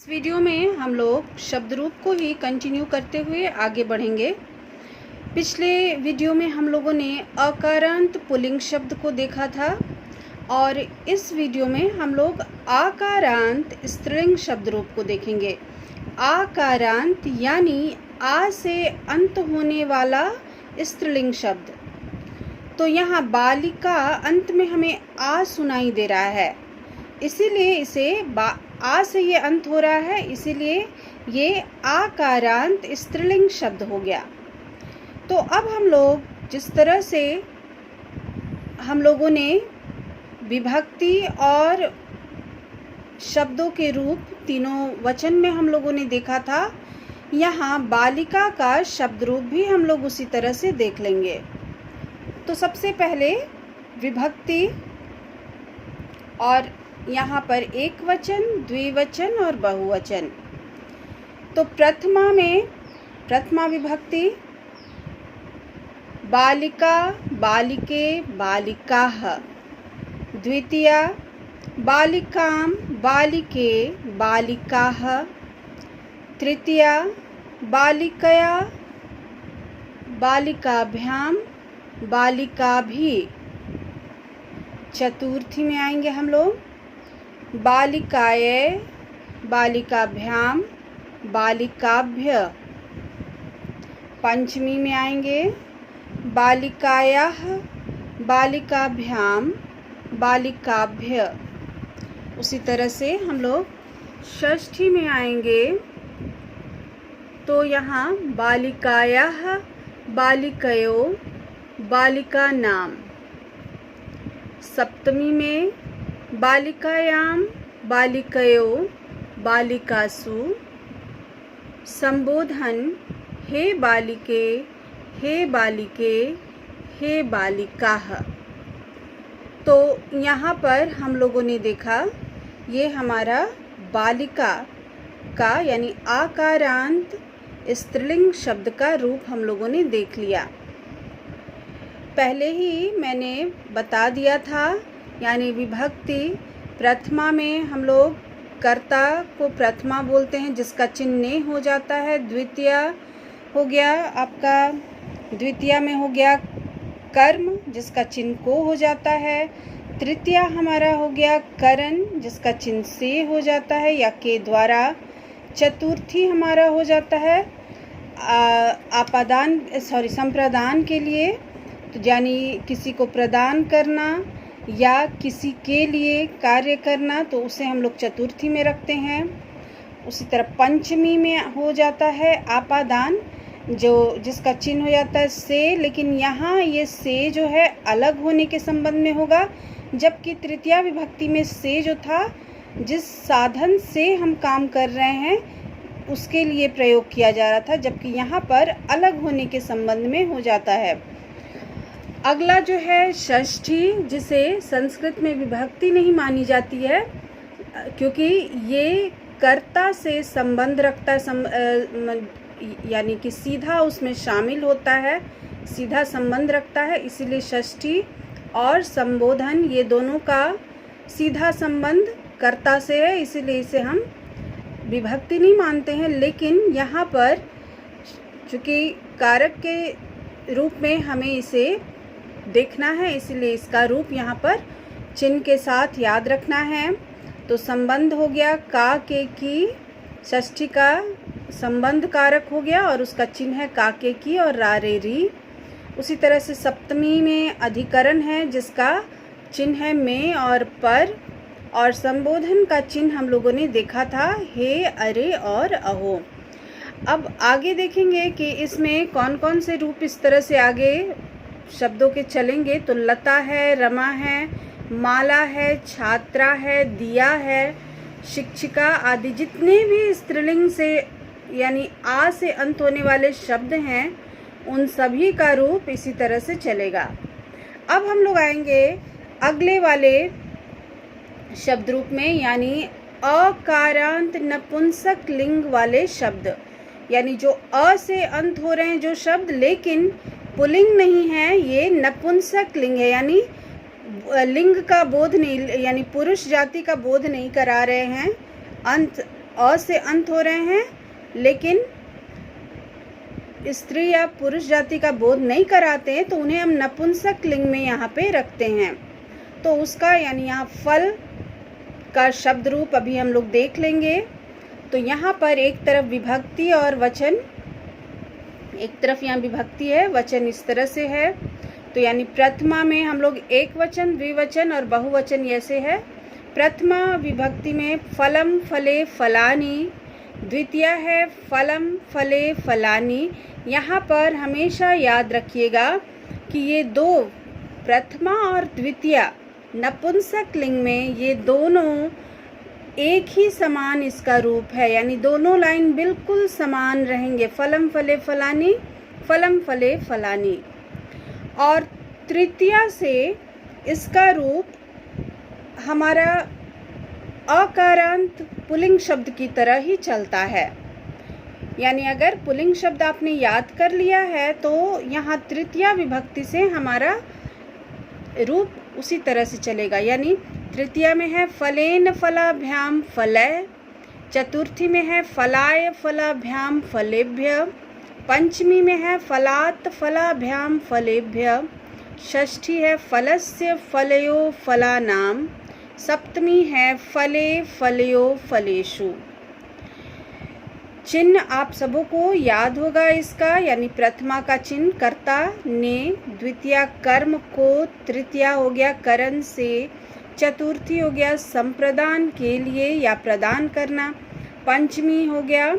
इस वीडियो में हम लोग शब्द रूप को ही कंटिन्यू करते हुए आगे बढ़ेंगे। पिछले वीडियो में हम लोगों ने अकारांत पुल्लिंग शब्द को देखा था और इस वीडियो में हम लोग आकारांत स्त्रीलिंग शब्द रूप को देखेंगे। आकारांत यानी आ से अंत होने वाला स्त्रीलिंग शब्द। तो यहाँ बालिका अंत में हमें आ सुनाई दे रहा है, इसीलिए इसे आ से ये अंत हो रहा है, इसीलिए ये आकारांत स्त्रीलिंग शब्द हो गया। तो अब हम लोग जिस तरह से हम लोगों ने विभक्ति और शब्दों के रूप तीनों वचन में हम लोगों ने देखा था, यहाँ बालिका का शब्द रूप भी हम लोग उसी तरह से देख लेंगे। तो सबसे पहले विभक्ति, और यहाँ पर एक वचन, द्विवचन और बहुवचन। तो प्रथमा विभक्ति बालिका, बालिके, बालिकाः। द्वितीया बालिकां, बालिके, बालिकाः। तृतीया बालिकया, बालिकाभ्यां, बालिकाभिः। चतुर्थी में आएंगे हम लोग बालिकायै, बालिकाभ्यां, बालिकाभ्य। पंचमी में आएंगे बालिकायाः, बालिकाभ्यां, बालिकाभ्य। उसी तरह से हम लोग षष्ठी में आएंगे तो यहाँ बालिकायाः, बालिकयो, बालिकानां। सप्तमी में बालिकायां, बालिकयो, बालिकासु। संबोधन हे बालिके, हे बालिके, हे बालिकाः। तो यहाँ पर हम लोगों ने देखा, ये हमारा बालिका का यानी आकारांत स्त्रीलिंग शब्द का रूप हम लोगों ने देख लिया। पहले ही मैंने बता दिया था, यानी विभक्ति प्रथमा में हम लोग कर्ता को प्रथमा बोलते हैं, जिसका चिन्ह ने हो जाता है। द्वितीया हो गया आपका, द्वितीया में हो गया कर्म, जिसका चिन्ह को हो जाता है। तृतीया हमारा हो गया करण, जिसका चिन्ह से हो जाता है या के द्वारा। चतुर्थी हमारा हो जाता है संप्रदान के लिए, तो यानी किसी को प्रदान करना या किसी के लिए कार्य करना, तो उसे हम लोग चतुर्थी में रखते हैं। उसी तरह पंचमी में हो जाता है आपादान, जिसका चिन्ह हो जाता है से, लेकिन यहाँ ये से जो है अलग होने के संबंध में होगा, जबकि तृतीया विभक्ति में से जो था, जिस साधन से हम काम कर रहे हैं उसके लिए प्रयोग किया जा रहा था, जबकि यहाँ पर अलग होने के संबंध में हो जाता है। अगला जो है षष्ठी, जिसे संस्कृत में विभक्ति नहीं मानी जाती है, क्योंकि ये कर्ता से संबंध रखता है, यानी कि सीधा उसमें शामिल होता है, सीधा संबंध रखता है, इसीलिए षष्ठी और संबोधन ये दोनों का सीधा संबंध कर्ता से है, इसीलिए इसे हम विभक्ति नहीं मानते हैं। लेकिन यहाँ पर चूँकि कारक के रूप में हमें इसे देखना है, इसलिए इसका रूप यहाँ पर चिन्ह के साथ याद रखना है। तो संबंध हो गया का के की, षष्ठी का संबंध कारक हो गया और उसका चिन्ह है का के की और रा रे री। उसी तरह से सप्तमी में अधिकरण है, जिसका चिन्ह है में और पर, और संबोधन का चिन्ह हम लोगों ने देखा था हे, अरे और अहो। अब आगे देखेंगे कि इसमें कौन कौन से रूप इस तरह से आगे शब्दों के चलेंगे। तो लता है, रमा है, माला है, छात्रा है, दिया है, शिक्षिका आदि जितने भी स्त्रीलिंग से यानी आ से अंत होने वाले शब्द हैं, उन सभी का रूप इसी तरह से चलेगा। अब हम लोग आएंगे अगले वाले शब्द रूप में, यानी अकारांत नपुंसक लिंग वाले शब्द, यानी जो अ से अंत हो रहे हैं जो शब्द, लेकिन पुल्लिंग नहीं है, ये नपुंसक लिंग है, यानी लिंग का बोध नहीं, यानी पुरुष जाति का बोध नहीं करा रहे हैं, अंत अ से अंत हो रहे हैं, लेकिन स्त्री या पुरुष जाति का बोध नहीं कराते हैं, तो उन्हें हम नपुंसक लिंग में यहाँ पे रखते हैं। तो उसका यानी यहाँ फल का शब्द रूप अभी हम लोग देख लेंगे। तो यहाँ पर एक तरफ विभक्ति और वचन, एक तरफ यहाँ विभक्ति है, वचन इस तरह से है। तो यानी प्रथमा में हम लोग एक वचन, द्विवचन और बहुवचन ऐसे है। प्रथमा विभक्ति में फलम फले फलानी, द्वितीय है फलम फले फलानी। यहाँ पर हमेशा याद रखिएगा कि ये दो, प्रथमा और द्वितीय नपुंसक लिंग में, ये दोनों एक ही समान इसका रूप है, यानी दोनों लाइन बिल्कुल समान रहेंगे, फलम फले फलानी, फलम फले फलानी। और तृतीया से इसका रूप हमारा अकारांत पुल्लिंग शब्द की तरह ही चलता है। यानी अगर पुल्लिंग शब्द आपने याद कर लिया है तो यहाँ तृतीया विभक्ति से हमारा रूप उसी तरह से चलेगा। यानी तृतीया में है फलेन फलाभ्याम फलय, चतुर्थी में है फलाय फलाभ्याम फलेभ्य, पंचमी में है फलात फलाभ्याम फलेभ्य, षष्ठी है फलस्य फलयो फलानाम, सप्तमी है फले फलयो फलेषु। चिन्ह आप सबों को याद होगा इसका, यानी प्रथमा का चिन्ह कर्ता ने, द्वितीया कर्म को, तृतीया हो गया करण से, चतुर्थी हो गया संप्रदान के लिए या प्रदान करना, पंचमी हो गया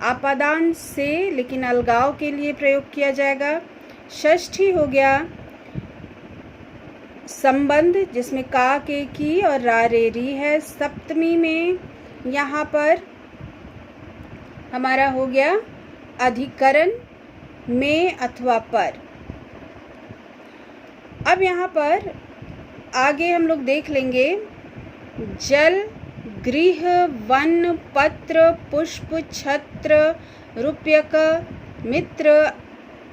आपादान से लेकिन अलगाव के लिए प्रयोग किया जाएगा, षष्ठी हो गया संबंध जिसमें का के की और रा रे री है, सप्तमी में यहाँ पर हमारा हो गया अधिकरण में अथवा पर। अब यहाँ पर आगे हम लोग देख लेंगे जल, गृह, वन, पत्र, पुष्प, छत्र, रूप्यक, मित्र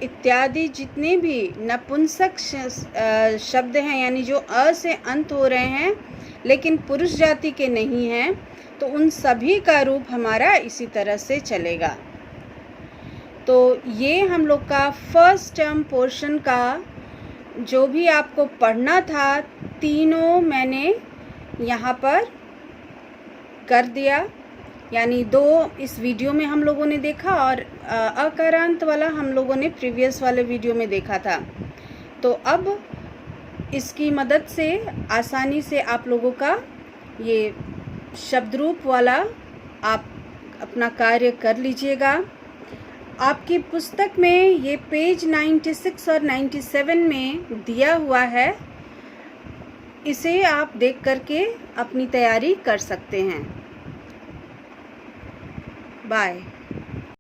इत्यादि जितने भी नपुंसक शब्द हैं, यानी जो अ से अंत हो रहे हैं लेकिन पुरुष जाति के नहीं हैं, तो उन सभी का रूप हमारा इसी तरह से चलेगा। तो ये हम लोग का फर्स्ट टर्म पोर्शन का जो भी आपको पढ़ना था, तीनों मैंने यहाँ पर कर दिया। यानी दो इस वीडियो में हम लोगों ने देखा और अकारांत वाला हम लोगों ने प्रीवियस वाले वीडियो में देखा था। तो अब इसकी मदद से आसानी से आप लोगों का ये शब्द रूप वाला आप अपना कार्य कर लीजिएगा। आपकी पुस्तक में ये पेज 96 और 97 में दिया हुआ है, इसे आप देख करके अपनी तैयारी कर सकते हैं। बाय।